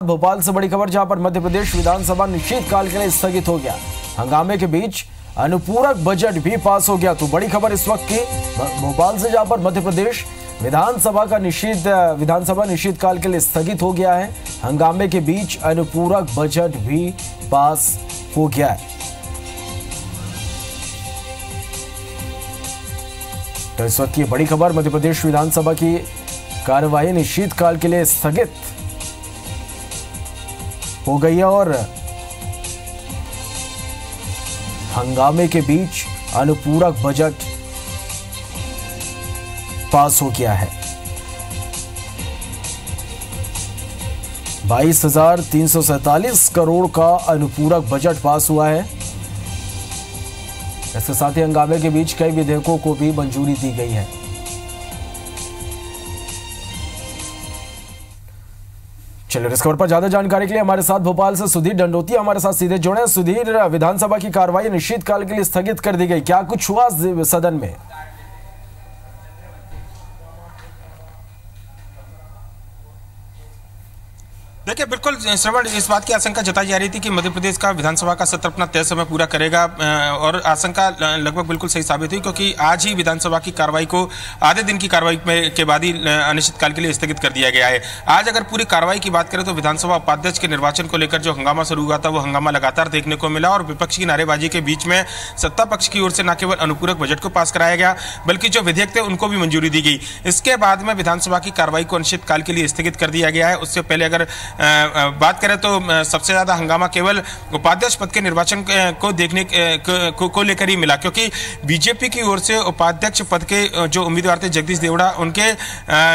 भोपाल से बड़ी खबर, जहां पर मध्य प्रदेश विधानसभा निश्चितकाल के लिए स्थगित हो गया। हंगामे के बीच अनुपूरक बजट भी पास हो गया। तो बड़ी खबर इस वक्त की भोपाल से, जहां पर मध्य प्रदेश विधानसभा निश्चितकाल के लिए स्थगित हो गया है। हंगामे के बीच अनुपूरक बजट भी पास हो गया है। तो इस वक्त की बड़ी खबर, मध्य प्रदेश विधानसभा की कार्यवाही निश्चितकाल के लिए स्थगित हो गई है और हंगामे के बीच अनुपूरक बजट पास हो गया है। 22,347 करोड़ का अनुपूरक बजट पास हुआ है। इसके साथ ही हंगामे के बीच कई विधेयकों को भी मंजूरी दी गई है। चलिए, इस खबर पर ज्यादा जानकारी के लिए हमारे साथ भोपाल से सुधीर दंडोतिया हमारे साथ सीधे जुड़े। सुधीर, विधानसभा की कार्रवाई निश्चितकाल के लिए स्थगित कर दी गई, क्या कुछ हुआ सदन में? देखिए, बिल्कुल श्रवण, इस बात की आशंका जताई जा रही थी कि मध्य प्रदेश का विधानसभा का सत्र अपना तय समय पूरा करेगा और आशंका लगभग बिल्कुल सही साबित हुई, क्योंकि आज ही विधानसभा की कार्रवाई को आधे दिन की कार्रवाई के बाद ही अनिश्चितकाल के लिए स्थगित कर दिया गया है। आज अगर पूरी कार्रवाई की बात करें तो विधानसभा उपाध्यक्ष के निर्वाचन को लेकर जो हंगामा शुरू हुआ था वो हंगामा लगातार देखने को मिला और विपक्ष की नारेबाजी के बीच में सत्ता पक्ष की ओर से न केवल अनुपूरक बजट को पास कराया गया बल्कि जो विधेयक थे उनको भी मंजूरी दी गई। इसके बाद में विधानसभा की कार्रवाई को अनिश्चितकाल के लिए स्थगित कर दिया गया है। उससे पहले अगर बात करें तो सबसे ज्यादा हंगामा केवल उपाध्यक्ष पद के निर्वाचन को देखने को लेकर ही मिला, क्योंकि बीजेपी की ओर से उपाध्यक्ष पद के जो उम्मीदवार थे जगदीश देवड़ा, उनके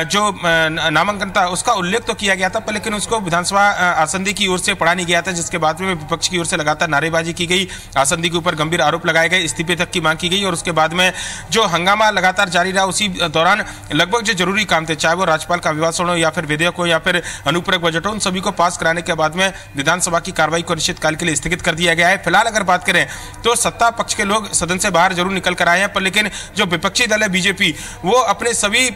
जो नामांकन था उसका उल्लेख तो किया गया था, पर लेकिन उसको विधानसभा आसंदी की ओर से पढ़ा नहीं गया था, जिसके बाद में विपक्ष की ओर से लगातार नारेबाजी की गई, आसंदी के ऊपर गंभीर आरोप लगाए गए, इस्तीफे तक की मांग की गई और उसके बाद में जो हंगामा लगातार जारी रहा उसी दौरान लगभग जो जरूरी काम थे, चाहे वो राज्यपाल का अभिभाषण हो या फिर विधेयक हो या फिर अनुपूरक बजट हो, उन सभी को पास कराने के बाद में विधानसभा की कार्रवाई को अनिश्चितकाल के लिए स्थगित कर दिया गया है। फिलहाल अगर बात करें तो सत्ता पक्ष के लोग सदन से बाहर जरूर निकल कर आए हैं, पर लेकिन जो विपक्षी दल है बीजेपी, वो अपने सभी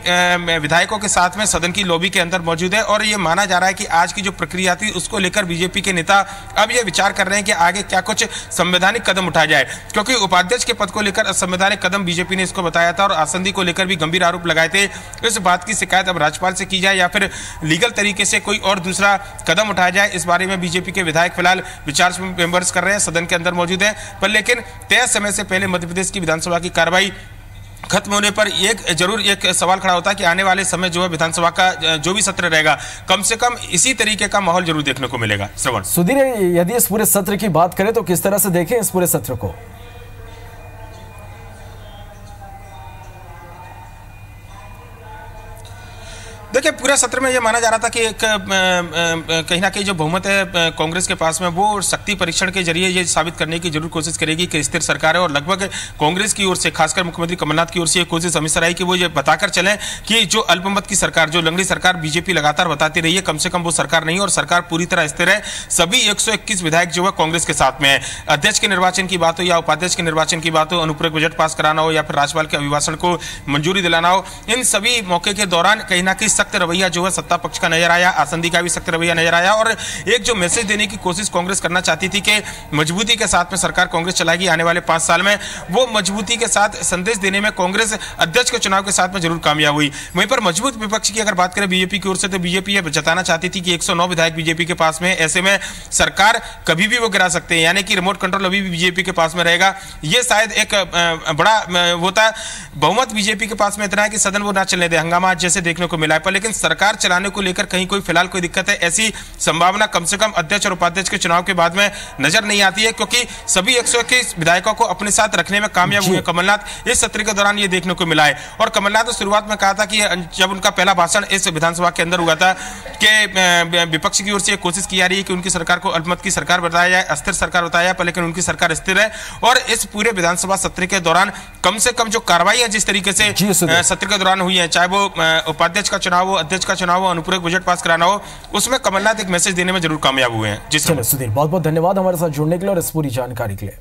विधायकों के साथ में सदन की लॉबी के अंदर मौजूद है और ये माना जा रहा है कि आज की जो प्रक्रिया थी उसको लेकर बीजेपी के नेता अब ये विचार कर रहे हैं कि आगे क्या कुछ संवैधानिक कदम उठाया जाए, क्योंकि उपाध्यक्ष के पद को लेकर असंवैधानिक कदम बीजेपी ने इसको बताया था और आसंदी को लेकर भी गंभीर आरोप लगाए थे। इस बात की शिकायत अब राज्यपाल से की जाए या फिर लीगल तरीके से कोई और दूसरा कदम उठाया जाए, इस बारे में बीजेपी के विधायक फिलहाल विचार विमर्श कर रहे हैं, सदन के अंदर मौजूद हैं। पर लेकिन तय समय से पहले मध्य प्रदेश की विधानसभा की कार्रवाई खत्म होने पर एक सवाल खड़ा होता है कि आने वाले समय जो है विधानसभा का जो भी सत्र रहेगा कम से कम इसी तरीके का माहौल जरूर देखने को मिलेगा। श्रवण, सुधीर, यदि इस पूरे सत्र की बात करें तो किस तरह से देखें इस पूरे सत्र को? देखिए, पूरे सत्र में यह माना जा रहा था कि एक कहीं ना कहीं जो बहुमत है कांग्रेस के पास में, वो शक्ति परीक्षण के जरिए ये साबित करने की जरूर कोशिश करेगी कि स्थिर सरकार है और लगभग कांग्रेस की ओर से, खासकर मुख्यमंत्री कमलनाथ की ओर से ये कोशिश हमेशा रही कि वो ये बताकर चलें कि जो अल्पमत की सरकार, जो लंगड़ी सरकार बीजेपी लगातार बताती रही है, कम से कम वो सरकार नहीं और सरकार पूरी तरह स्थिर है। सभी 121 विधायक जो है कांग्रेस के साथ में है। अध्यक्ष के निर्वाचन की बात हो या उपाध्यक्ष के निर्वाचन की बात हो, अनुपूरक बजट पास कराना हो या फिर राज्यपाल के अभिभाषण को मंजूरी दिलाना हो, इन सभी मौके के दौरान कहीं ना कहीं सख्त रवैया जो है सत्ता पक्ष का नजर आया, आसंदी का भी सख्त रवैया नजर आया और एक जो मैसेज देने की कोशिश कांग्रेस करना चाहती थी कि मजबूती के साथ में सरकार कांग्रेस चलाएगी आने वाले 5 साल में, वो मजबूती के साथ संदेश देने में कांग्रेस अध्यक्ष के चुनाव के साथ में जरूर कामयाब हुई। वहीं पर मजबूत विपक्ष की अगर बात करें बीजेपी की ओर से, तो बीजेपी यह जताना चाहती थी कि 109 विधायक बीजेपी के पास में, ऐसे में सरकार कभी भी वो गिरा सकते हैं, यानी कि रिमोट कंट्रोल अभी भी बीजेपी के पास में रहेगा। यह शायद एक बड़ा होता बहुमत बीजेपी के पास में इतना है कि सदन वो ना चलने दे, हंगामा जैसे देखने को मिला है, पर लेकिन सरकार चलाने को लेकर कहीं फिलहाल कोई दिक्कत है ऐसी संभावना कम से कम अध्यक्ष और उपाध्यक्ष के चुनाव के बाद में नजर नहीं आती है, क्योंकि सभी 121 विधायकों को अपने साथ रखने में कामयाब हुए कमलनाथ इस सत्र के दौरान ये देखने को मिला है। और कमलनाथ ने शुरुआत में कहा था कि जब उनका पहला भाषण इस विधानसभा के अंदर हुआ था कि विपक्ष की ओर से कोशिश की जा रही है कि उनकी सरकार को अल्पमत की सरकार बताया जाए, अस्थिर सरकार बताया जाए, पर लेकिन उनकी सरकार स्थिर है और इस पूरे विधानसभा सत्र के दौरान कम से कम जो कार्रवाई है जिस तरीके से सत्र के दौरान हुई है, चाहे वो उपाध्यक्ष का चुनाव हो, अध्यक्ष का चुनाव हो, अनुपूरक बजट पास कराना हो, उसमें कमलनाथ एक मैसेज देने में जरूर कामयाब हुए हैं। जी सुधीर, बहुत बहुत धन्यवाद हमारे साथ जुड़ने के लिए और इस पूरी जानकारी के लिए।